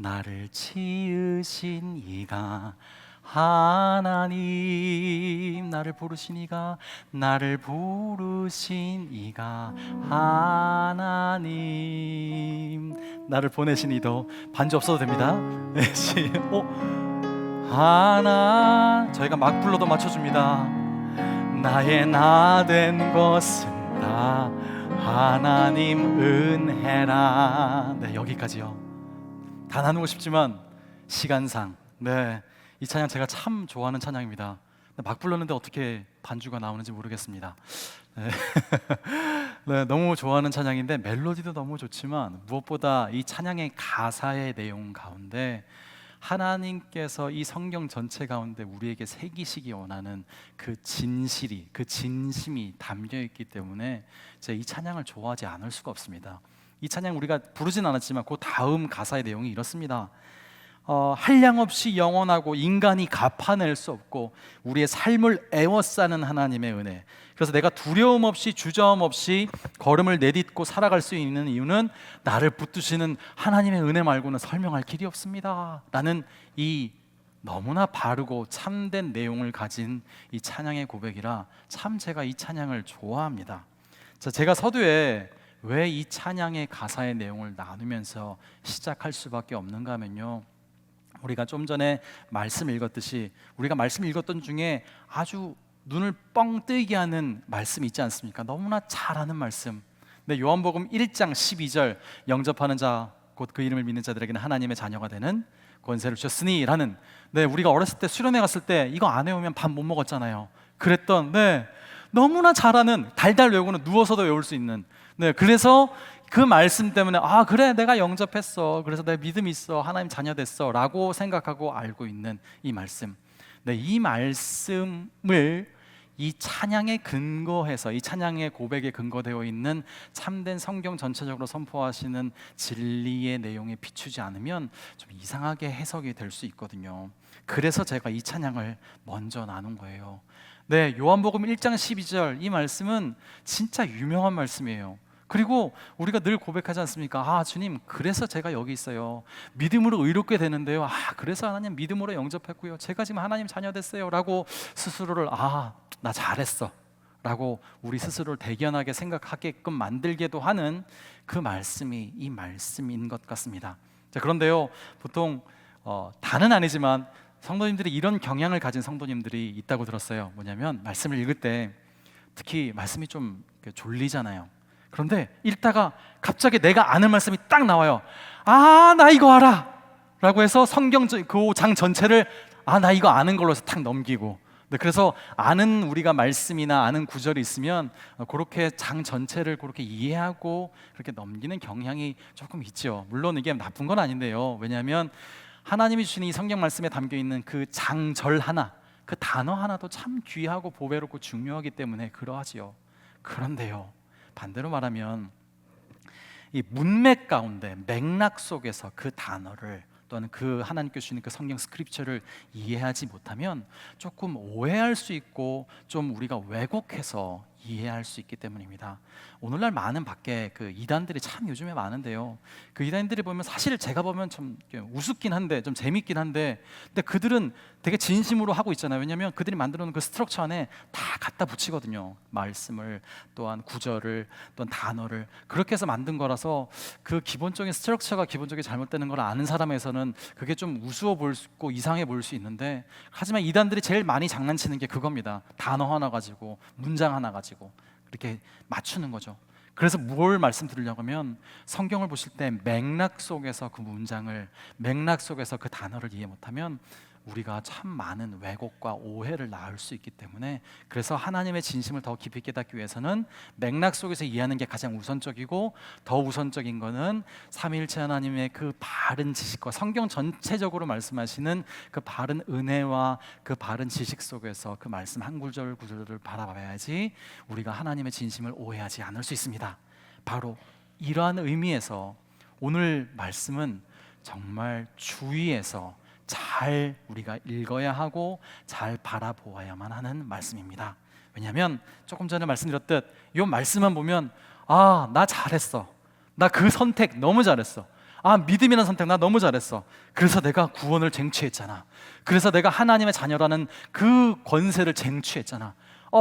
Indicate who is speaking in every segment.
Speaker 1: 나를 지으신 이가 하나님, 나를 부르신 이가, 나를 부르신 이가 하나님, 나를 보내신 이도 반주 없어도 됩니다. 저희가 막 불러도 맞춰줍니다. 나의 나 된 것은 다 하나님 은혜라. 네, 여기까지요. 다 나누고 싶지만 시간상, 이 찬양 제가 참 좋아하는 찬양입니다. 막 불렀는데 어떻게 반주가 나오는지 모르겠습니다. 네, 너무 좋아하는 찬양인데 멜로디도 너무 좋지만 무엇보다 이 찬양의 가사의 내용 가운데 하나님께서 이 성경 전체 가운데 우리에게 새기시기 원하는 그 진실이, 그 진심이 담겨 있기 때문에 제가 이 찬양을 좋아하지 않을 수가 없습니다. 이 찬양 우리가 부르진 않았지만 그 다음 가사의 내용이 이렇습니다. 한량없이 영원하고 인간이 갚아낼 수 없고 우리의 삶을 애워싸는 하나님의 은혜. 그래서 내가 두려움 없이 주저함 없이 걸음을 내딛고 살아갈 수 있는 이유는 나를 붙드시는 하나님의 은혜 말고는 설명할 길이 없습니다 라는 이 너무나 바르고 참된 내용을 가진 이 찬양의 고백이라 참 제가 이 찬양을 좋아합니다. 제가 서두에 왜 이 찬양의 가사의 내용을 나누면서 시작할 수밖에 없는가 하면요, 우리가 좀 전에 말씀 읽었듯이 우리가 말씀 읽었던 중에 아주 눈을 뻥 뜨게 하는 말씀 있지 않습니까? 너무나 잘 아는 말씀. 네, 요한복음 1장 12절 영접하는 자 곧 그 이름을 믿는 자들에게는 하나님의 자녀가 되는 권세를 주셨으니 라는, 우리가 어렸을 때 수련회 갔을 때 이거 안 외우면 밥 못 먹었잖아요. 그랬던 너무나 잘 아는, 달달 외우고는 누워서도 외울 수 있는, 그래서 그 말씀 때문에 그래 내가 영접했어, 그래서 내 믿음이 있어, 하나님 자녀 됐어 라고 생각하고 알고 있는 이 말씀. 이 말씀을 이 찬양에 근거해서, 이 찬양의 고백에 근거되어 있는 참된 성경 전체적으로 선포하시는 진리의 내용에 비추지 않으면 좀 이상하게 해석이 될 수 있거든요. 그래서 제가 이 찬양을 먼저 나눈 거예요. 요한복음 1장 12절 이 말씀은 진짜 유명한 말씀이에요. 그리고 우리가 늘 고백하지 않습니까? 주님, 그래서 제가 여기 있어요. 믿음으로 의롭게 되는데요. 그래서 하나님 믿음으로 영접했고요. 제가 지금 하나님 자녀 됐어요. 라고 스스로를 나 잘했어. 라고 우리 스스로를 대견하게 생각하게끔 만들게도 하는 그 말씀이 이 말씀인 것 같습니다. 그런데요, 보통 다는 아니지만 성도님들이 이런 경향을 가진 성도님들이 있다고 들었어요. 뭐냐면 말씀을 읽을 때 특히 말씀이 좀 졸리잖아요. 그런데 읽다가 갑자기 내가 아는 말씀이 딱 나와요. 나 이거 알아! 라고 해서 성경 그 장 전체를 나 이거 아는 걸로 해서 탁 넘기고, 그래서 아는 우리가 말씀이나 아는 구절이 있으면 그렇게 장 전체를 그렇게 이해하고 그렇게 넘기는 경향이 조금 있죠. 물론 이게 나쁜 건 아닌데요. 왜냐하면 하나님이 주신 이 성경 말씀에 담겨있는 그 장절 하나, 그 단어 하나도 참 귀하고 보배롭고 중요하기 때문에 그러하지요. 그런데요, 반대로 말하면 이 문맥 가운데 맥락 속에서 그 단어를 또는 그 하나님께 주시는 그 성경 스크립처를 이해하지 못하면 조금 오해할 수 있고 좀 우리가 왜곡해서 이해할 수 있기 때문입니다. 오늘날 많은 밖에 그 이단들이 참 요즘에 많은데요, 그 이단들이 보면 사실 제가 보면 좀 우습긴 한데 좀 재밌긴 한데, 근데 그들은 되게 진심으로 하고 있잖아요. 왜냐하면 그들이 만들어 놓은 그 스트럭처 안에 다 갖다 붙이거든요. 말씀을, 또한 구절을, 또한 단어를 그렇게 해서 만든 거라서 그 기본적인 스트럭처가 기본적인 잘못되는 걸 아는 사람에서는 그게 좀 우스워 보일 수 있고 이상해 보일 수 있는데, 하지만 이단들이 제일 많이 장난치는 게 그겁니다. 단어 하나 가지고, 문장 하나 가지고 이렇게 맞추는 거죠. 그래서 뭘 말씀드리려고 하면, 성경을 보실 때 맥락 속에서 그 문장을, 맥락 속에서 그 단어를 이해 못하면 우리가 참 많은 왜곡과 오해를 낳을 수 있기 때문에, 그래서 하나님의 진심을 더 깊이 깨닫기 위해서는 맥락 속에서 이해하는 게 가장 우선적이고, 더 우선적인 거는 삼위일체 하나님의 그 바른 지식과 성경 전체적으로 말씀하시는 그 바른 은혜와 그 바른 지식 속에서 그 말씀 한 구절 구절을 바라봐야지 우리가 하나님의 진심을 오해하지 않을 수 있습니다. 바로 이러한 의미에서 오늘 말씀은 정말 주의해서 잘 우리가 읽어야 하고 잘 바라보아야만 하는 말씀입니다. 왜냐하면 조금 전에 말씀드렸듯 이 말씀만 보면 나 잘했어, 나 그 선택 너무 잘했어, 아, 믿음이라는 선택 나 너무 잘했어. 그래서 내가 구원을 쟁취했잖아. 그래서 내가 하나님의 자녀라는 그 권세를 쟁취했잖아.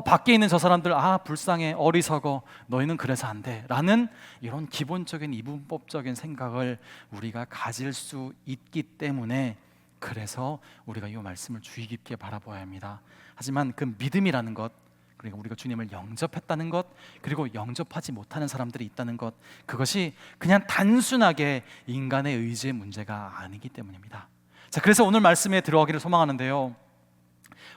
Speaker 1: 밖에 있는 저 사람들, 아, 불쌍해, 어리석어, 너희는 그래서 안 돼 라는 이런 기본적인 이분법적인 생각을 우리가 가질 수 있기 때문에, 그래서 우리가 이 말씀을 주의 깊게 바라봐야 합니다. 하지만 그 믿음이라는 것, 그리고 우리가 주님을 영접했다는 것, 그리고 영접하지 못하는 사람들이 있다는 것, 그것이 그냥 단순하게 인간의 의지의 문제가 아니기 때문입니다. 자, 그래서 오늘 말씀에 들어가기를 소망하는데요,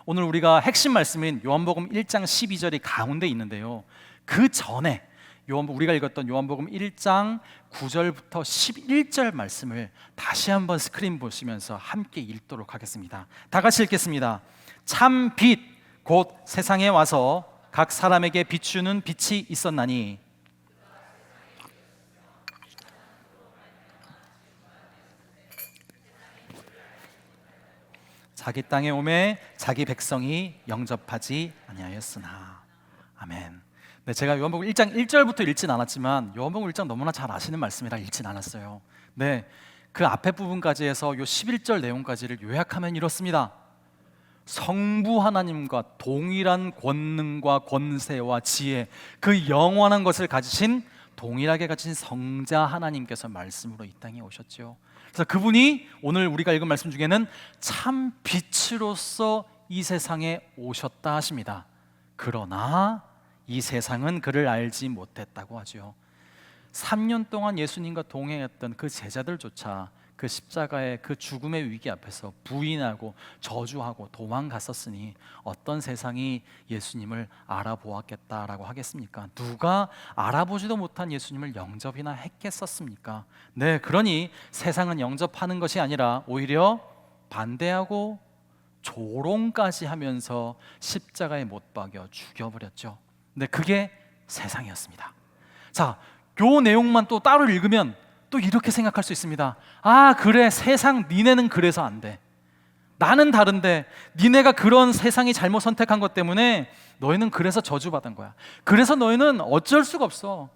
Speaker 1: 오늘 우리가 핵심 말씀인 요한복음 1장 12절이 가운데 있는데요, 그 전에 우리가 읽었던 요한복음 1장 9절부터 11절 말씀을 다시 한번 스크린 보시면서 함께 읽도록 하겠습니다. 다 같이 읽겠습니다. 참 빛 곧 세상에 와서 각 사람에게 비추는 빛이 있었나니 자기 땅에 오매 자기 백성이 영접하지 아니하였으나. 아멘. 네, 제가 요한복음 1장 1절부터 읽진 않았지만 요한복음 1장 너무나 잘 아시는 말씀이라 읽진 않았어요. 네, 그 앞에 부분까지 해서 요 11절 내용까지를 요약하면 이렇습니다. 성부 하나님과 동일한 권능과 권세와 지혜, 그 영원한 것을 가지신, 동일하게 가진 성자 하나님께서 말씀으로 이 땅에 오셨죠. 그래서 그분이 오늘 우리가 읽은 말씀 중에는 참 빛으로서 이 세상에 오셨다 하십니다. 그러나 이 세상은 그를 알지 못했다고 하죠. 3년 동안 예수님과 동행했던 그 제자들조차 그 십자가의 그 죽음의 위기 앞에서 부인하고 저주하고 도망갔었으니 어떤 세상이 예수님을 알아보았겠다라고 하겠습니까? 누가 알아보지도 못한 예수님을 영접이나 했겠었습니까? 네, 그러니 세상은 영접하는 것이 아니라 오히려 반대하고 조롱까지 하면서 십자가에 못 박여 죽여버렸죠. 네, 그게 세상이었습니다. 자, 요 내용만 또 따로 읽으면 또 이렇게 생각할 수 있습니다. 아, 그래, 세상 니네는 그래서 안 돼. 나는 다른데 니네가 그런 세상이 잘못 선택한 것 때문에 너희는 그래서 저주받은 거야. 그래서 너희는 어쩔 수가 없어.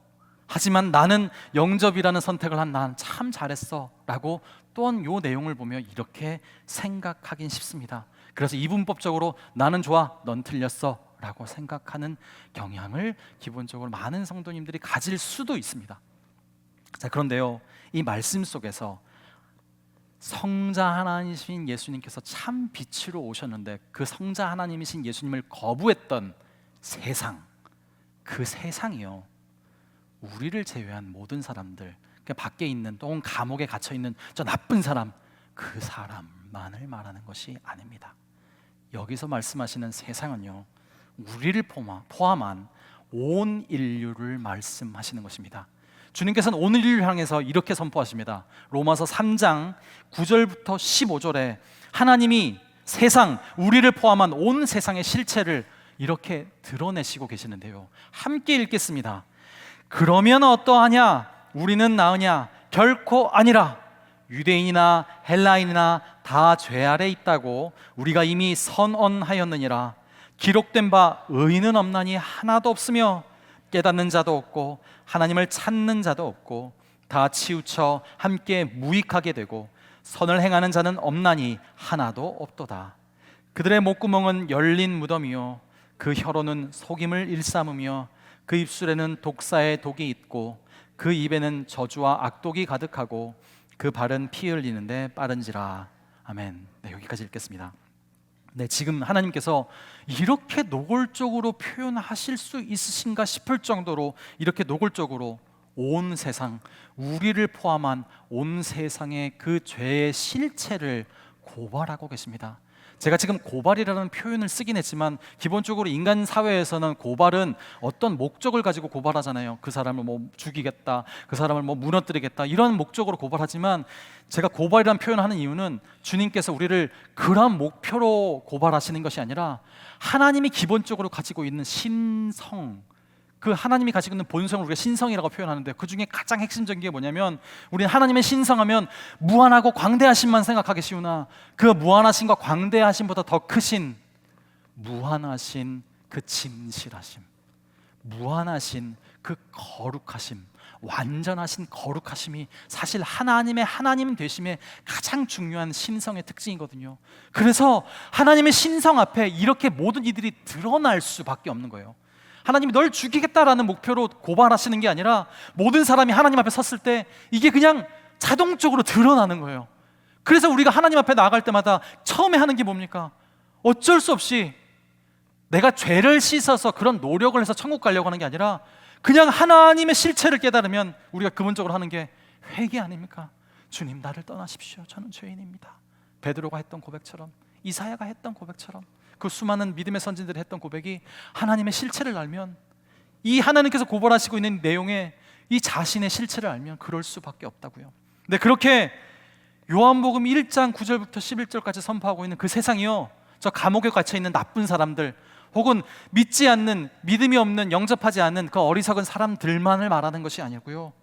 Speaker 1: 하지만 나는 영접이라는 선택을 한 난 참 잘했어 라고 또한 요 내용을 보며 이렇게 생각하긴 쉽습니다. 그래서 이분법적으로 나는 좋아, 넌 틀렸어 라고 생각하는 경향을 기본적으로 많은 성도님들이 가질 수도 있습니다. 자, 그런데요, 이 말씀 속에서 성자 하나님이신 예수님께서 참 빛으로 오셨는데 그 성자 하나님이신 예수님을 거부했던 세상, 그 세상이요, 우리를 제외한 모든 사람들, 그 밖에 있는 또는 감옥에 갇혀 있는 저 나쁜 사람, 그 사람만을 말하는 것이 아닙니다. 여기서 말씀하시는 세상은요, 우리를 포함한 온 인류를 말씀하시는 것입니다. 주님께서는 온 인류를 향해서 이렇게 선포하십니다. 로마서 3장 9절부터 15절에 하나님이 세상, 우리를 포함한 온 세상의 실체를 이렇게 드러내시고 계시는데요, 함께 읽겠습니다. 그러면 어떠하냐? 우리는 나으냐? 결코 아니라. 유대인이나 헬라인이나 다 죄 아래 있다고 우리가 이미 선언하였느니라. 기록된 바 의인은 없나니 하나도 없으며 깨닫는 자도 없고 하나님을 찾는 자도 없고 다 치우쳐 함께 무익하게 되고 선을 행하는 자는 없나니 하나도 없도다. 그들의 목구멍은 열린 무덤이요 그 혀로는 속임을 일삼으며 그 입술에는 독사의 독이 있고 그 입에는 저주와 악독이 가득하고 그 발은 피 흘리는데 빠른지라. 아멘. 네, 여기까지 읽겠습니다. 네, 지금 하나님께서 이렇게 노골적으로 표현하실 수 있으신가 싶을 정도로 이렇게 노골적으로 온 세상, 우리를 포함한 온 세상의 그 죄의 실체를 고발하고 계십니다. 제가 지금 고발이라는 표현을 쓰긴 했지만 기본적으로 인간 사회에서는 고발은 어떤 목적을 가지고 고발하잖아요. 그 사람을 뭐 죽이겠다, 그 사람을 뭐 무너뜨리겠다, 이런 목적으로 고발하지만 제가 고발이라는 표현을 하는 이유는 주님께서 우리를 그런 목표로 고발하시는 것이 아니라 하나님이 기본적으로 가지고 있는 신성, 그 하나님이 가지고 있는 본성을 우리가 신성이라고 표현하는데 그 중에 가장 핵심적인 게 뭐냐면 우리는 하나님의 신성하면 무한하고 광대하심만 생각하기 쉬우나 그 무한하심과 광대하심보다 더 크신 무한하신 그 진실하심, 무한하신 그 거룩하심, 완전하신 거룩하심이 사실 하나님의 하나님 되심의 가장 중요한 신성의 특징이거든요. 그래서 하나님의 신성 앞에 이렇게 모든 이들이 드러날 수밖에 없는 거예요. 하나님이 널 죽이겠다라는 목표로 고발하시는 게 아니라 모든 사람이 하나님 앞에 섰을 때 이게 그냥 자동적으로 드러나는 거예요. 그래서 우리가 하나님 앞에 나아갈 때마다 처음에 하는 게 뭡니까? 어쩔 수 없이 내가 죄를 씻어서 그런 노력을 해서 천국 가려고 하는 게 아니라 그냥 하나님의 실체를 깨달으면 우리가 근본적으로 하는 게 회개 아닙니까? 주님, 나를 떠나십시오. 저는 죄인입니다. 베드로가 했던 고백처럼, 이사야가 했던 고백처럼, 그 수많은 믿음의 선진들이 했던 고백이 하나님의 실체를 알면, 이 하나님께서 고발하시고 있는 내용에 이 자신의 실체를 알면 그럴 수밖에 없다고요. 근데 그렇게 요한복음 1장 9절부터 11절까지 선포하고 있는 그 세상이요, 저 감옥에 갇혀 있는 나쁜 사람들, 혹은 믿지 않는, 믿음이 없는, 영접하지 않는 그 어리석은 사람들만을 말하는 것이 아니고요,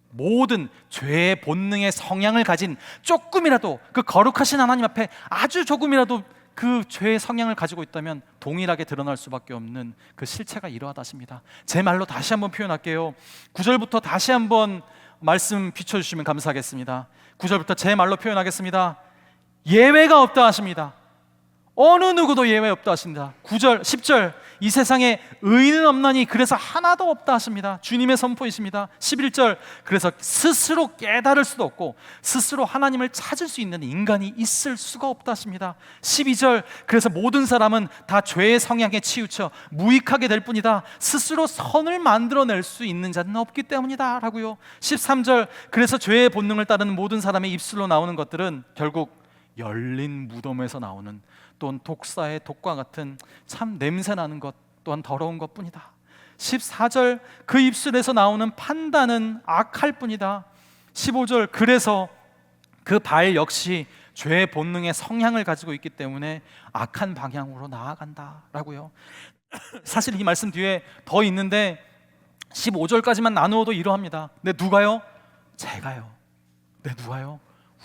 Speaker 1: 모든 죄의 본능의 성향을 가진, 조금이라도 그 거룩하신 하나님 앞에 아주 조금이라도 그 죄의 성향을 가지고 있다면 동일하게 드러날 수밖에 없는 그 실체가 이러하다십니다. 제 말로 다시 한번 표현할게요. 9절부터 다시 한번 말씀 비춰주시면 감사하겠습니다. 9절부터 제 말로 표현하겠습니다. 예외가 없다 하십니다. 어느 누구도 예외 없다 하십니다. 9절, 10절, 이 세상에 의인은 없나니 그래서 하나도 없다 하십니다. 주님의 선포이십니다. 11절, 그래서 스스로 깨달을 수도 없고 스스로 하나님을 찾을 수 있는 인간이 있을 수가 없다 하십니다. 12절, 그래서 모든 사람은 다 죄의 성향에 치우쳐 무익하게 될 뿐이다. 스스로 선을 만들어낼 수 있는 자는 없기 때문이다 라고요. 13절, 그래서 죄의 본능을 따르는 모든 사람의 입술로 나오는 것들은 결국 열린 무덤에서 나오는, 또는 독사의 독과 같은 참 냄새나는 것, 또한 더러운 것뿐이다. 14절, 그 입술에서 나오는 판단은 악할 뿐이다. 15절, 그래서 그 발 역시 죄의 본능의 성향을 가지고 있기 때문에 악한 방향으로 나아간다 라고요. 사실 이 말씀 뒤에 더 있는데 15절까지만 나누어도 이러합니다. 네, 누가요? 제가요. 네, 누가요?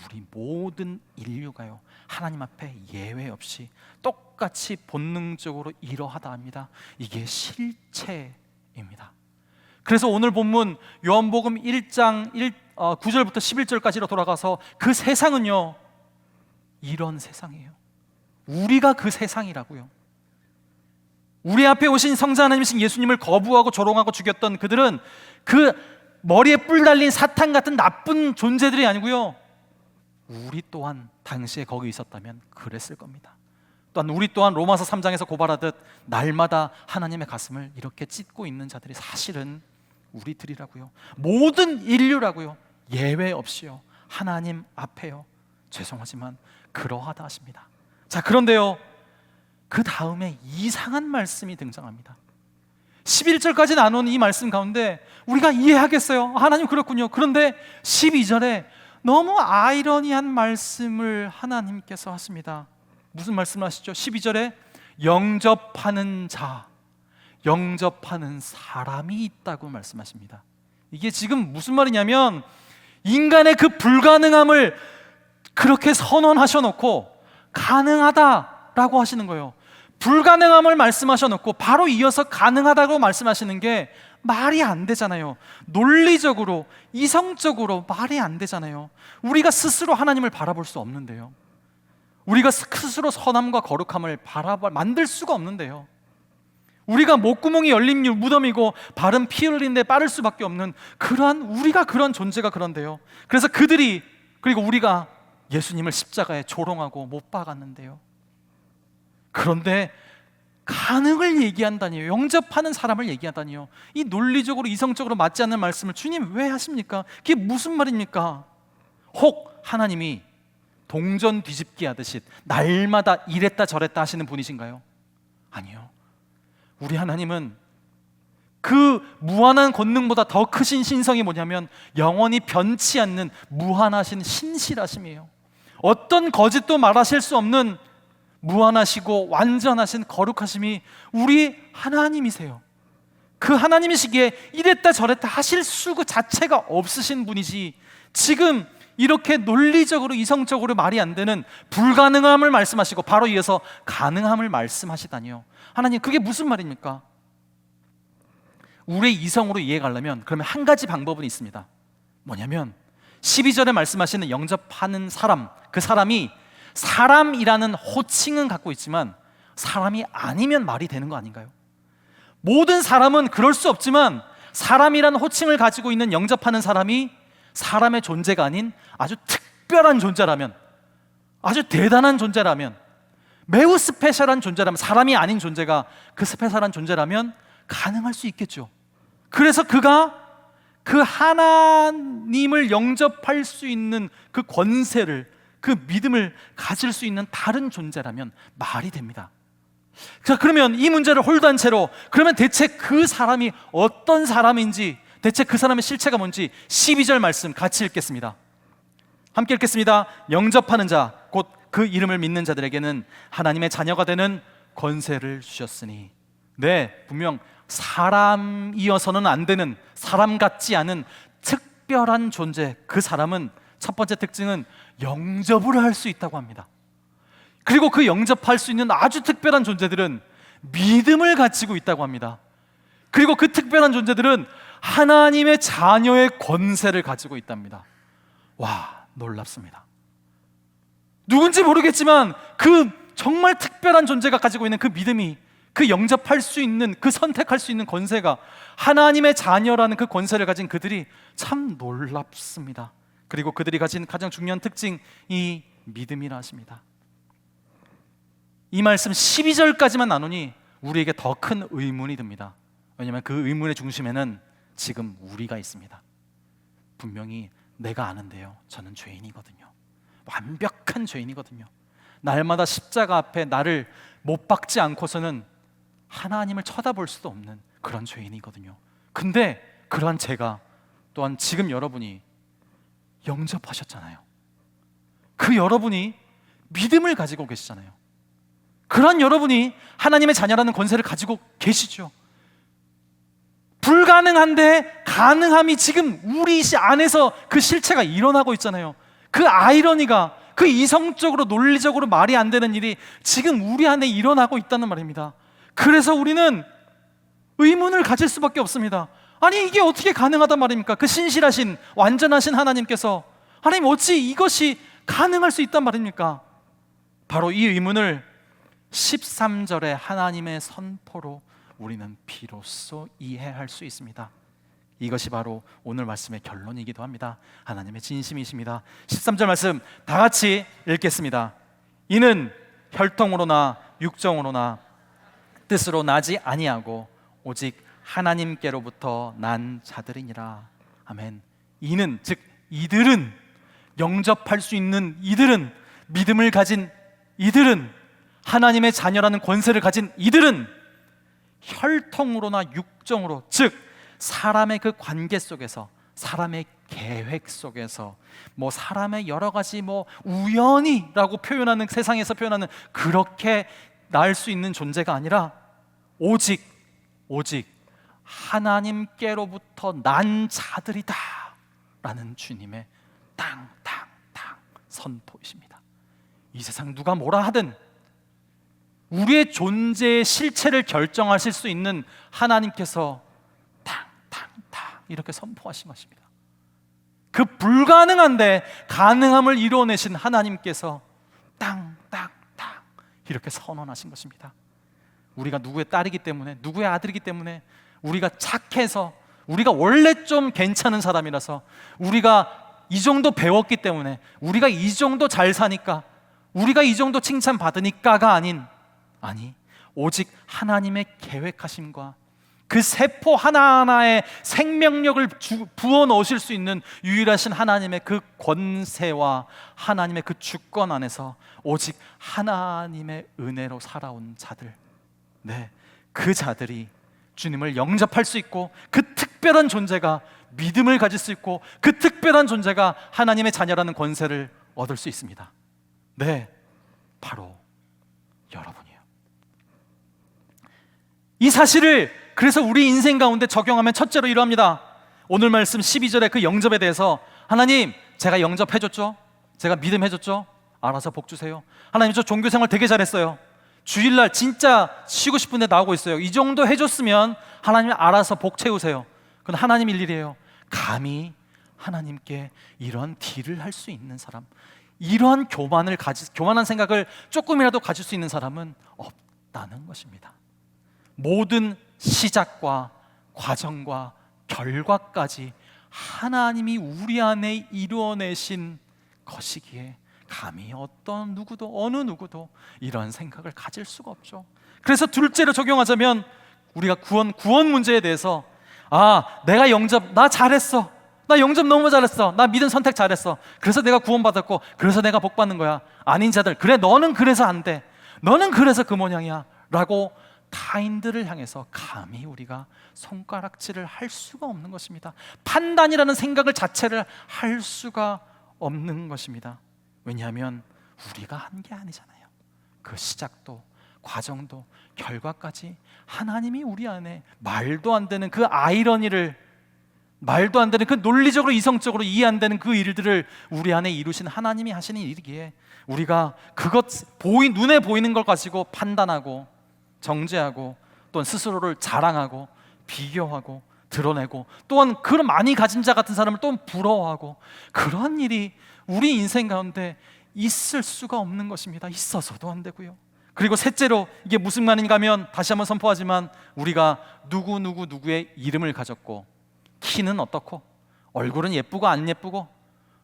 Speaker 1: 우리 모든 인류가요, 하나님 앞에 예외 없이 똑같이 본능적으로 이러하다 합니다. 이게 실체입니다. 그래서 오늘 본문 요한복음 1장 9절부터 11절까지로 돌아가서 그 세상은요, 이런 세상이에요. 우리가 그 세상이라고요. 우리 앞에 오신 성자 하나님이신 예수님을 거부하고 조롱하고 죽였던 그들은 그 머리에 뿔 달린 사탄 같은 나쁜 존재들이 아니고요, 우리 또한 당시에 거기 있었다면 그랬을 겁니다. 또한 우리 또한 로마서 3장에서 고발하듯 날마다 하나님의 가슴을 이렇게 찢고 있는 자들이 사실은 우리들이라고요. 모든 인류라고요. 예외 없이요. 하나님 앞에요. 죄송하지만 그러하다 하십니다. 자, 그런데요, 그 다음에 이상한 말씀이 등장합니다. 11절까지 나눈 이 말씀 가운데 우리가 이해하겠어요. 하나님 그렇군요. 그런데 12절에 너무 아이러니한 말씀을 하나님께서 하십니다. 무슨 말씀을 하시죠? 12절에 영접하는 자, 영접하는 사람이 있다고 말씀하십니다. 이게 지금 무슨 말이냐면 인간의 그 불가능함을 그렇게 선언하셔놓고 가능하다라고 하시는 거예요. 불가능함을 말씀하셔놓고 바로 이어서 가능하다고 말씀하시는 게 말이 안 되잖아요. 논리적으로, 이성적으로 말이 안 되잖아요. 우리가 스스로 하나님을 바라볼 수 없는데요, 우리가 스스로 선함과 거룩함을 만들 수가 없는데요, 우리가 목구멍이 열린 무덤이고 발은 피 흘리는데 빠를 수밖에 없는 그러한 우리가 그런 존재가 그런데요, 그래서 그들이, 그리고 우리가 예수님을 십자가에 조롱하고 못 박았는데요, 그런데 가능을 얘기한다니요, 영접하는 사람을 얘기한다니요, 이 논리적으로 이성적으로 맞지 않는 말씀을 주님 왜 하십니까? 그게 무슨 말입니까? 혹 하나님이 동전 뒤집기 하듯이 날마다 이랬다 저랬다 하시는 분이신가요? 아니요. 우리 하나님은 그 무한한 권능보다 더 크신 신성이 뭐냐면 영원히 변치 않는 무한하신 신실하심이에요. 어떤 거짓도 말하실 수 없는 무한하시고 완전하신 거룩하심이 우리 하나님이세요. 그 하나님이시기에 이랬다 저랬다 하실 수 자체가 없으신 분이지, 지금 이렇게 논리적으로 이성적으로 말이 안 되는 불가능함을 말씀하시고 바로 이어서 가능함을 말씀하시다니요. 하나님, 그게 무슨 말입니까? 우리의 이성으로 이해하려면 그러면 한 가지 방법은 있습니다. 뭐냐면 12절에 말씀하시는 영접하는 사람, 그 사람이 사람이라는 호칭은 갖고 있지만 사람이 아니면 말이 되는 거 아닌가요? 모든 사람은 그럴 수 없지만 사람이라는 호칭을 가지고 있는 영접하는 사람이 사람의 존재가 아닌 아주 특별한 존재라면, 아주 대단한 존재라면, 매우 스페셜한 존재라면, 사람이 아닌 존재가 그 스페셜한 존재라면 가능할 수 있겠죠. 그래서 그가 그 하나님을 영접할 수 있는 그 권세를, 그 믿음을 가질 수 있는 다른 존재라면 말이 됩니다. 자, 그러면 이 문제를 홀드한 채로 그러면 대체 그 사람이 어떤 사람인지, 대체 그 사람의 실체가 뭔지 12절 말씀 같이 읽겠습니다. 함께 읽겠습니다. 영접하는 자, 곧 그 이름을 믿는 자들에게는 하나님의 자녀가 되는 권세를 주셨으니. 네, 분명 사람이어서는 안 되는, 사람 같지 않은 특별한 존재, 그 사람은 첫 번째 특징은 영접을 할 수 있다고 합니다. 그리고 그 영접할 수 있는 아주 특별한 존재들은 믿음을 가지고 있다고 합니다. 그리고 그 특별한 존재들은 하나님의 자녀의 권세를 가지고 있답니다. 와, 놀랍습니다. 누군지 모르겠지만 그 정말 특별한 존재가 가지고 있는 그 믿음이, 그 영접할 수 있는, 그 선택할 수 있는 권세가 하나님의 자녀라는 그 권세를 가진 그들이 참 놀랍습니다. 그리고 그들이 가진 가장 중요한 특징이 믿음이라 하십니다. 이 말씀 12절까지만 나누니 우리에게 더 큰 의문이 듭니다. 왜냐하면 그 의문의 중심에는 지금 우리가 있습니다. 분명히 내가 아는데요, 저는 죄인이거든요. 완벽한 죄인이거든요. 날마다 십자가 앞에 나를 못 박지 않고서는 하나님을 쳐다볼 수도 없는 그런 죄인이거든요. 근데 그러한 제가 또한 지금 여러분이 영접하셨잖아요. 그 여러분이 믿음을 가지고 계시잖아요. 그런 여러분이 하나님의 자녀라는 권세를 가지고 계시죠. 불가능한데 가능함이 지금 우리 안에서 그 실체가 일어나고 있잖아요. 그 아이러니가, 그 이성적으로 논리적으로 말이 안 되는 일이 지금 우리 안에 일어나고 있다는 말입니다. 그래서 우리는 의문을 가질 수밖에 없습니다. 아니, 이게 어떻게 가능하단 말입니까? 그 신실하신 완전하신 하나님께서, 하나님 어찌 이것이 가능할 수 있단 말입니까? 바로 이 의문을 13절의 하나님의 선포로 우리는 비로소 이해할 수 있습니다. 이것이 바로 오늘 말씀의 결론이기도 합니다. 하나님의 진심이십니다. 13절 말씀 다 같이 읽겠습니다. 이는 혈통으로나 육정으로나 뜻으로 나지 아니하고 오직 하나님께로부터 난 자들이니라. 아멘. 이는, 즉 이들은, 영접할 수 있는 이들은, 믿음을 가진 이들은, 하나님의 자녀라는 권세를 가진 이들은 혈통으로나 육정으로, 즉 사람의 그 관계 속에서, 사람의 계획 속에서, 사람의 여러 가지 우연히라고 표현하는, 세상에서 표현하는 그렇게 날 수 있는 존재가 아니라 오직 하나님께로부터 난 자들이다 라는 주님의 땅땅땅 선포이십니다. 이 세상 누가 뭐라 하든 우리의 존재의 실체를 결정하실 수 있는 하나님께서 탕탕탕 이렇게 선포하신 것입니다. 그 불가능한데 가능함을 이루어내신 하나님께서 땅땅땅 이렇게 선언하신 것입니다. 우리가 누구의 딸이기 때문에, 누구의 아들이기 때문에, 우리가 착해서, 우리가 원래 좀 괜찮은 사람이라서, 우리가 이 정도 배웠기 때문에, 우리가 이 정도 잘 사니까, 우리가 이 정도 칭찬받으니까가 아니, 오직 하나님의 계획하심과 그 세포 하나하나에 생명력을 부어 넣으실 수 있는 유일하신 하나님의 그 권세와 하나님의 그 주권 안에서 오직 하나님의 은혜로 살아온 자들, 네, 그 자들이 주님을 영접할 수 있고, 그 특별한 존재가 믿음을 가질 수 있고, 그 특별한 존재가 하나님의 자녀라는 권세를 얻을 수 있습니다. 네, 바로 여러분이에요. 이 사실을 그래서 우리 인생 가운데 적용하면 첫째로 이러합니다. 오늘 말씀 12절의 그 영접에 대해서, 하나님 제가 영접해줬죠? 제가 믿음해줬죠? 알아서 복 주세요. 하나님 저 종교생활 되게 잘했어요. 주일날 진짜 쉬고 싶은데 나오고 있어요. 이 정도 해줬으면 하나님이 알아서 복 채우세요. 그건 하나님 일이에요. 감히 하나님께 이런 딜을 할 수 있는 사람, 이런 교만한 생각을 조금이라도 가질 수 있는 사람은 없다는 것입니다. 모든 시작과 과정과 결과까지 하나님이 우리 안에 이루어내신 것이기에 감히 어떤 누구도, 어느 누구도 이런 생각을 가질 수가 없죠. 그래서 둘째로 적용하자면, 우리가 구원 문제에 대해서 내가 영접, 나 잘했어, 나 영접 너무 잘했어, 나 믿음 선택 잘했어, 그래서 내가 구원받았고 그래서 내가 복 받는 거야. 아닌 자들, 그래 너는 그래서 안 돼, 너는 그래서 그 모양이야 라고 타인들을 향해서 감히 우리가 손가락질을 할 수가 없는 것입니다. 판단이라는 생각을 자체를 할 수가 없는 것입니다. 왜냐하면 우리가 한 게 아니잖아요. 그 시작도 과정도 결과까지 하나님이 우리 안에 말도 안 되는 그 아이러니를, 말도 안 되는 그 논리적으로 이성적으로 이해 안 되는 그 일들을 우리 안에 이루신 하나님이 하시는 일이기에 우리가 눈에 보이는 걸 가지고 판단하고 정죄하고 또한 스스로를 자랑하고 비교하고 드러내고 또한 그런 많이 가진 자 같은 사람을 또 부러워하고, 그런 일이 우리 인생 가운데 있을 수가 없는 것입니다. 있어서도 안 되고요. 그리고 셋째로, 이게 무슨 말인가 하면 다시 한번 선포하지만, 우리가 누구의 이름을 가졌고 키는 어떻고 얼굴은 예쁘고 안 예쁘고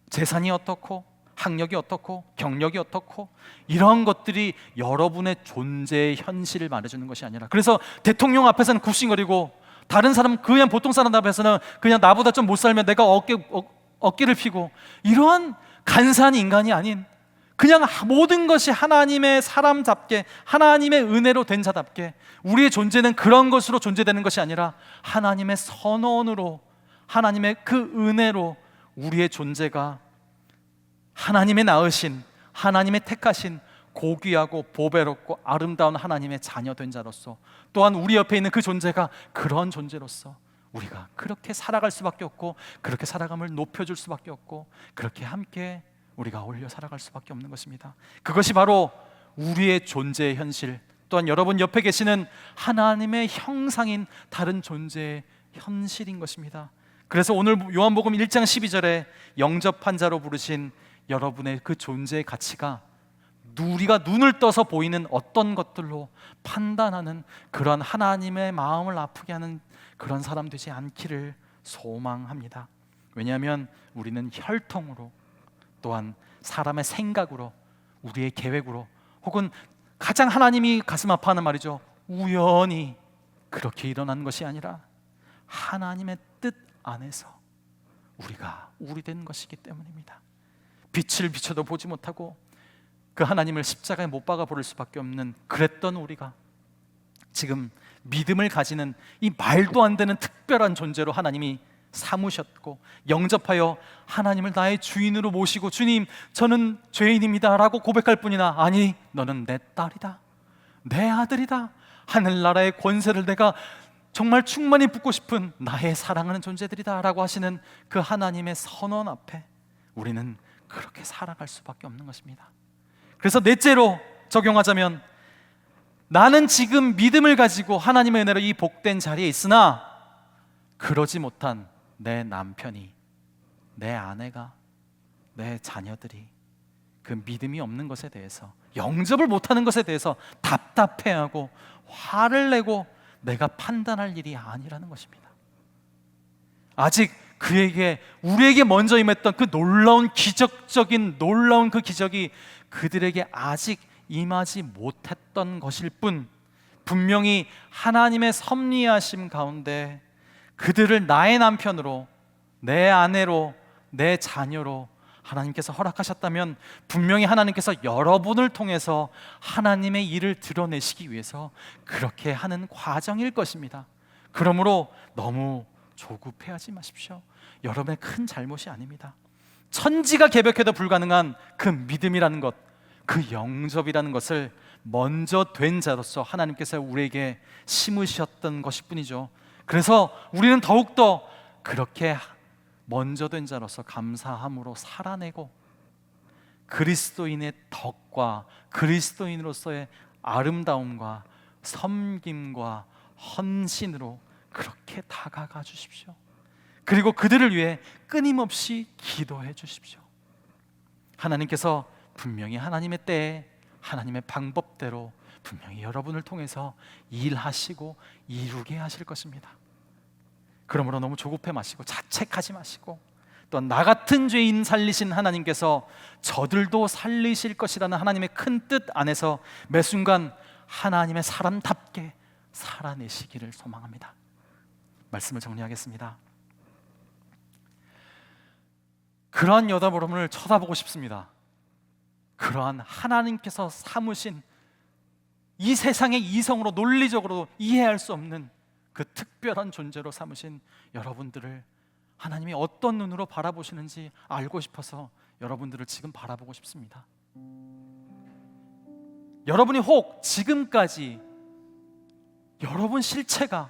Speaker 1: 재산이 어떻고 학력이 어떻고 경력이 어떻고 이런 것들이 여러분의 존재의 현실을 말해주는 것이 아니라, 그래서 대통령 앞에서는 굽신거리고 다른 사람, 그냥 보통 사람 앞에서는 그냥 나보다 좀 못 살면 내가 어깨를 피고, 이러한 간사한 인간이 아닌 그냥 모든 것이 하나님의 사람답게, 하나님의 은혜로 된 자답게, 우리의 존재는 그런 것으로 존재되는 것이 아니라 하나님의 선언으로, 하나님의 그 은혜로 우리의 존재가 하나님의 낳으신, 하나님의 택하신 고귀하고 보배롭고 아름다운 하나님의 자녀된 자로서, 또한 우리 옆에 있는 그 존재가 그런 존재로서 우리가 그렇게 살아갈 수밖에 없고, 그렇게 살아감을 높여줄 수밖에 없고, 그렇게 함께 우리가 어울려 살아갈 수밖에 없는 것입니다. 그것이 바로 우리의 존재의 현실, 또한 여러분 옆에 계시는 하나님의 형상인 다른 존재의 현실인 것입니다. 그래서 오늘 요한복음 1장 12절에 영접한 자로 부르신 여러분의 그 존재의 가치가 우리가 눈을 떠서 보이는 어떤 것들로 판단하는 그런 하나님의 마음을 아프게 하는 그런 사람 되지 않기를 소망합니다. 왜냐하면 우리는 혈통으로, 또한 사람의 생각으로, 우리의 계획으로, 혹은 가장 하나님이 가슴 아파하는 말이죠, 우연히 그렇게 일어난 것이 아니라 하나님의 뜻 안에서 우리가 우리 된 것이기 때문입니다. 빛을 비춰도 보지 못하고 그 하나님을 십자가에 못 박아 버릴 수밖에 없는 그랬던 우리가 지금 믿음을 가지는 이 말도 안 되는 특별한 존재로 하나님이 삼으셨고, 영접하여 하나님을 나의 주인으로 모시고, 주님 저는 죄인입니다 라고 고백할 뿐이나, 아니 너는 내 딸이다, 내 아들이다, 하늘나라의 권세를 내가 정말 충만히 붙고 싶은 나의 사랑하는 존재들이다 라고 하시는 그 하나님의 선언 앞에 우리는 그렇게 살아갈 수밖에 없는 것입니다. 그래서 넷째로 적용하자면, 나는 지금 믿음을 가지고 하나님의 은혜로 이 복된 자리에 있으나 그러지 못한 내 남편이, 내 아내가, 내 자녀들이 그 믿음이 없는 것에 대해서, 영접을 못하는 것에 대해서 답답해하고 화를 내고 내가 판단할 일이 아니라는 것입니다. 아직 우리에게 먼저 임했던 그 놀라운 놀라운 그 기적이 그들에게 아직 임하지 못했던 것일 뿐, 분명히 하나님의 섭리하심 가운데 그들을 나의 남편으로, 내 아내로, 내 자녀로 하나님께서 허락하셨다면, 분명히 하나님께서 여러분을 통해서 하나님의 일을 드러내시기 위해서 그렇게 하는 과정일 것입니다. 그러므로 너무 조급해하지 마십시오. 여러분의 큰 잘못이 아닙니다. 천지가 개벽해도 불가능한 그 믿음이라는 것, 그 영접이라는 것을 먼저 된 자로서 하나님께서 우리에게 심으셨던 것일 뿐이죠. 그래서 우리는 더욱더 그렇게 먼저 된 자로서 감사함으로 살아내고, 그리스도인의 덕과 그리스도인으로서의 아름다움과 섬김과 헌신으로 그렇게 다가가 주십시오. 그리고 그들을 위해 끊임없이 기도해 주십시오. 하나님께서 분명히 하나님의 때에 하나님의 방법대로 분명히 여러분을 통해서 일하시고 이루게 하실 것입니다. 그러므로 너무 조급해 마시고 자책하지 마시고, 또한 나 같은 죄인 살리신 하나님께서 저들도 살리실 것이라는 하나님의 큰 뜻 안에서 매 순간 하나님의 사람답게 살아내시기를 소망합니다. 말씀을 정리하겠습니다. 그러한 여러분을 쳐다보고 싶습니다. 그러한 하나님께서 삼으신 이 세상의 이성으로 논리적으로 이해할 수 없는 그 특별한 존재로 삼으신 여러분들을 하나님이 어떤 눈으로 바라보시는지 알고 싶어서 여러분들을 지금 바라보고 싶습니다. 여러분이 혹 지금까지 여러분 실체가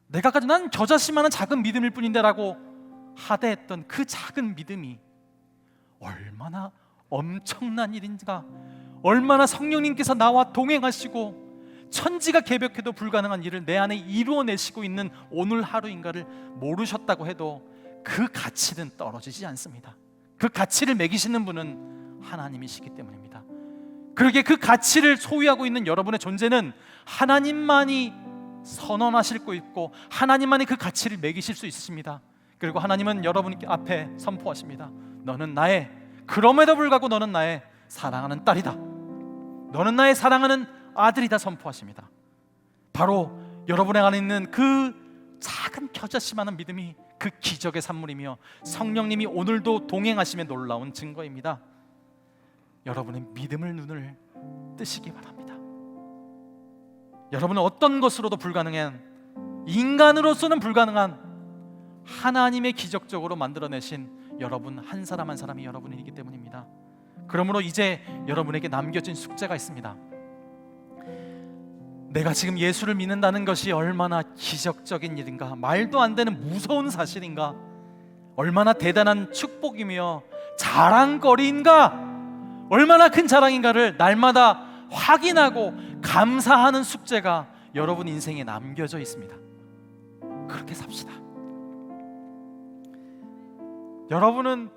Speaker 1: 내가 가진 난 저 자신만한 작은 믿음일 뿐인데 라고 하대했던 그 작은 믿음이 얼마나 엄청난 일인가, 얼마나 성령님께서 나와 동행하시고 천지가 개벽해도 불가능한 일을 내 안에 이루어내시고 있는 오늘 하루인가를 모르셨다고 해도 그 가치는 떨어지지 않습니다. 그 가치를 매기시는 분은 하나님이시기 때문입니다. 그러기에 그 가치를 소유하고 있는 여러분의 존재는 하나님만이 선언하실 거 있고 하나님만이 그 가치를 매기실 수 있으십니다. 그리고 하나님은 여러분 앞에 선포하십니다. 너는 나의, 그럼에도 불구하고 너는 나의 사랑하는 딸이다, 너는 나의 사랑하는 아들이다 선포하십니다. 바로 여러분의 안에 있는 그 작은 겨자씨만한 믿음이 그 기적의 산물이며 성령님이 오늘도 동행하심에 놀라운 증거입니다. 여러분의 믿음을 눈을 뜨시기 바랍니다. 여러분은 어떤 것으로도 불가능한, 인간으로서는 불가능한 하나님의 기적적으로 만들어내신 여러분 한 사람 한 사람이 여러분이기 때문입니다. 그러므로 이제 여러분에게 남겨진 숙제가 있습니다. 내가 지금 예수를 믿는다는 것이 얼마나 기적적인 일인가, 말도 안 되는 무서운 사실인가, 얼마나 대단한 축복이며 자랑거리인가, 얼마나 큰 자랑인가를 날마다 확인하고 감사하는 숙제가 여러분 인생에 남겨져 있습니다. 그렇게 삽시다. 여러분은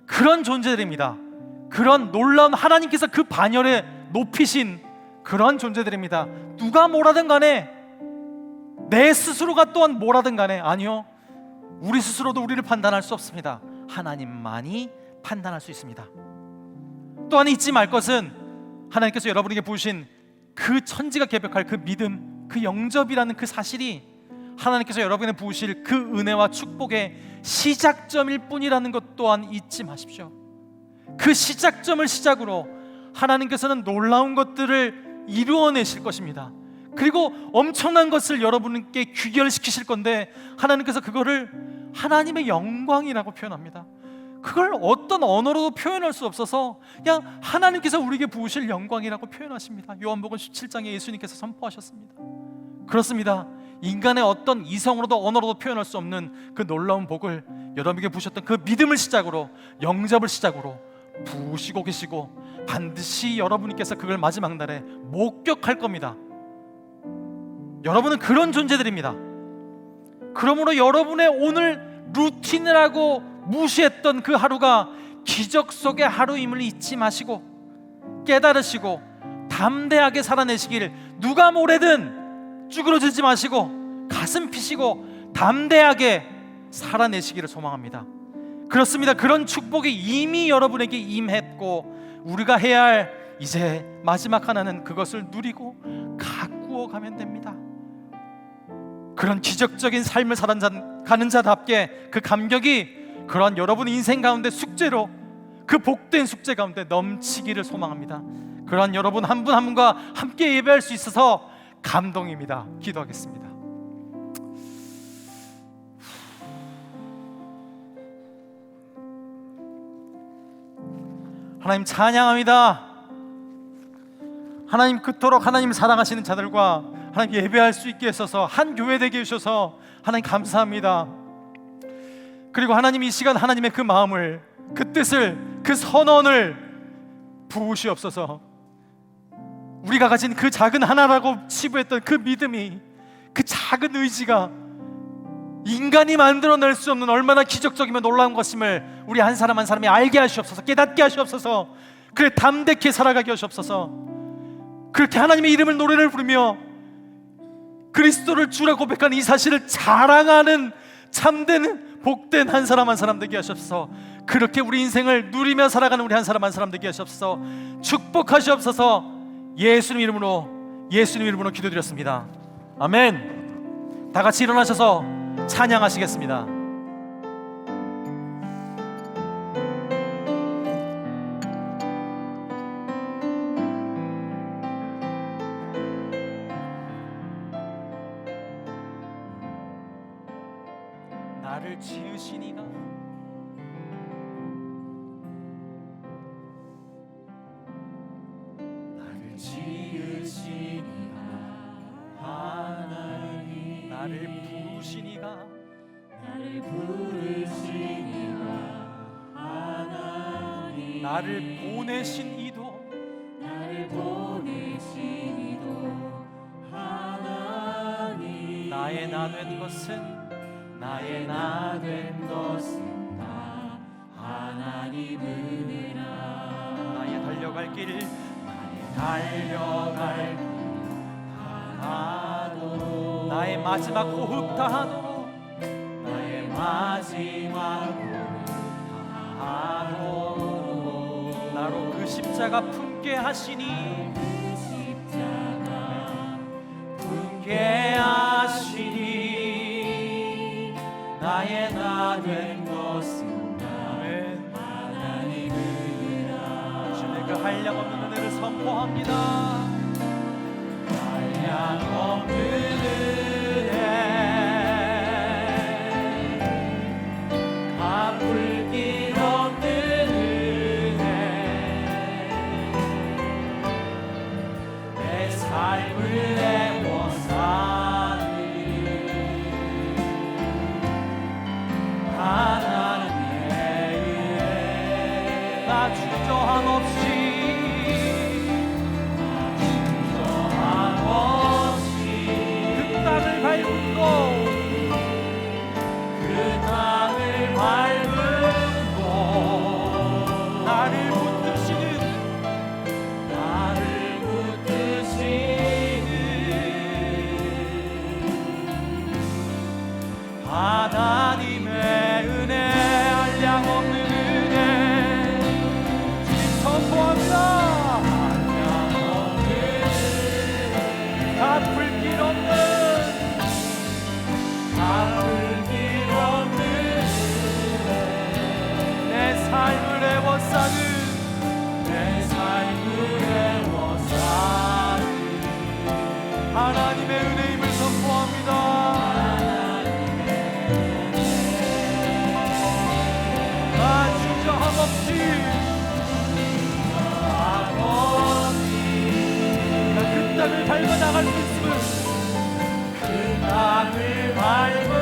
Speaker 1: 그런 존재들입니다. 그런 놀라운 하나님께서 그 반열에 높이신 그런 존재들입니다. 누가 뭐라든 간에, 내 스스로가 또한 뭐라든 간에, 아니요, 우리 스스로도 우리를 판단할 수 없습니다. 하나님만이 판단할 수 있습니다. 또한 잊지 말 것은 하나님께서 여러분에게 부으신 그 천지가 개벽할 그 믿음, 그 영접이라는 그 사실이 하나님께서 여러분에게 부으실 그 은혜와 축복의 시작점일 뿐이라는 것 또한 잊지 마십시오. 그 시작점을 시작으로 하나님께서는 놀라운 것들을 이루어내실 것입니다. 그리고 엄청난 것을 여러분께 귀결시키실 건데 하나님께서 그거를 하나님의 영광이라고 표현합니다. 그걸 어떤 언어로도 표현할 수 없어서 그냥 하나님께서 우리에게 부으실 영광이라고 표현하십니다. 요한복음 17장에 예수님께서 선포하셨습니다. 그렇습니다. 인간의 어떤 이성으로도 언어로도 표현할 수 없는 그 놀라운 복을 여러분에게 부으셨던 그 믿음을 시작으로, 영접을 시작으로 부으시고 계시고 반드시 여러분께서 그걸 마지막 날에 목격할 겁니다. 여러분은 그런 존재들입니다. 그러므로 여러분의 오늘 루틴이라고 무시했던 그 하루가 기적 속의 하루임을 잊지 마시고 깨달으시고 담대하게 살아내시길, 누가 뭐래든 쭈그러들지 마시고 가슴 피시고 담대하게 살아내시기를 소망합니다. 그렇습니다. 그런 축복이 이미 여러분에게 임했고 우리가 해야 할 이제 마지막 하나는 그것을 누리고 가꾸어 가면 됩니다. 그런 기적적인 삶을 가는 자답게 그 감격이 그러한 여러분 인생 가운데 숙제로, 그 복된 숙제 가운데 넘치기를 소망합니다. 그러한 여러분 한 분 한 분과 함께 예배할 수 있어서 감동입니다. 기도하겠습니다. 하나님 찬양합니다. 하나님 그토록 하나님 사랑하시는 자들과 하나님 예배할 수 있게 해서 한 교회 되게 해주셔서 하나님 감사합니다. 그리고 하나님 이 시간 하나님의 그 마음을, 그 뜻을, 그 선언을 부으시옵소서. 우리가 가진 그 작은 하나라고 치부했던 그 믿음이, 그 작은 의지가 인간이 만들어낼 수 없는 얼마나 기적적이며 놀라운 것임을 우리 한 사람 한 사람이 알게 하시옵소서. 깨닫게 하시옵소서. 그래 담대히 살아가게 하시옵소서. 그렇게 하나님의 이름을 노래를 부르며 그리스도를 주라 고백하는 이 사실을 자랑하는 참된 복된 한 사람 한 사람 되게 하시옵소서. 그렇게 우리 인생을 누리며 살아가는 우리 한 사람 한 사람 되게 하시옵소서. 축복하시옵소서. 예수님 이름으로 기도드렸습니다. 아멘. 다 같이 일어나셔서 찬양하시겠습니다. 나를 지으시니가 나를 지으시니가 하나님 나를 부르시니가 나를 부르시니가 하나님 나를 보내신 이도 나를 보내신 이도 하나님 나의 나 된 것은 나의 나 된 것은 다 하나님 은혜라. 나의 달려갈 길 달려갈 길 다하도록 나의 마지막 호흡 다하도록 나의 마지막 호흡 다하도록 나로 그 십자가 품게 하시니 그 십자가 품게 하시니 나의 나 된 것은 하나님 은혜라. 주님의 그 한량없는 은혜를 선포합니다. 한량없는 은혜 갚을 길 없는 은혜 내 삶을 애워싸는 하나님의 은혜 나 주저함 없이 그 땅을 밟고 나를 붙드시는 하나님의 은혜 한량없는 은혜 주님 선포합니다. 한량없는 갚을 길 없는 내 삶을 애워싸는 하나님의 은혜임을 선포합니다. 나 주저함 없이 그 땅을 밟아 나갈 수 있음을 그 땅을 밟아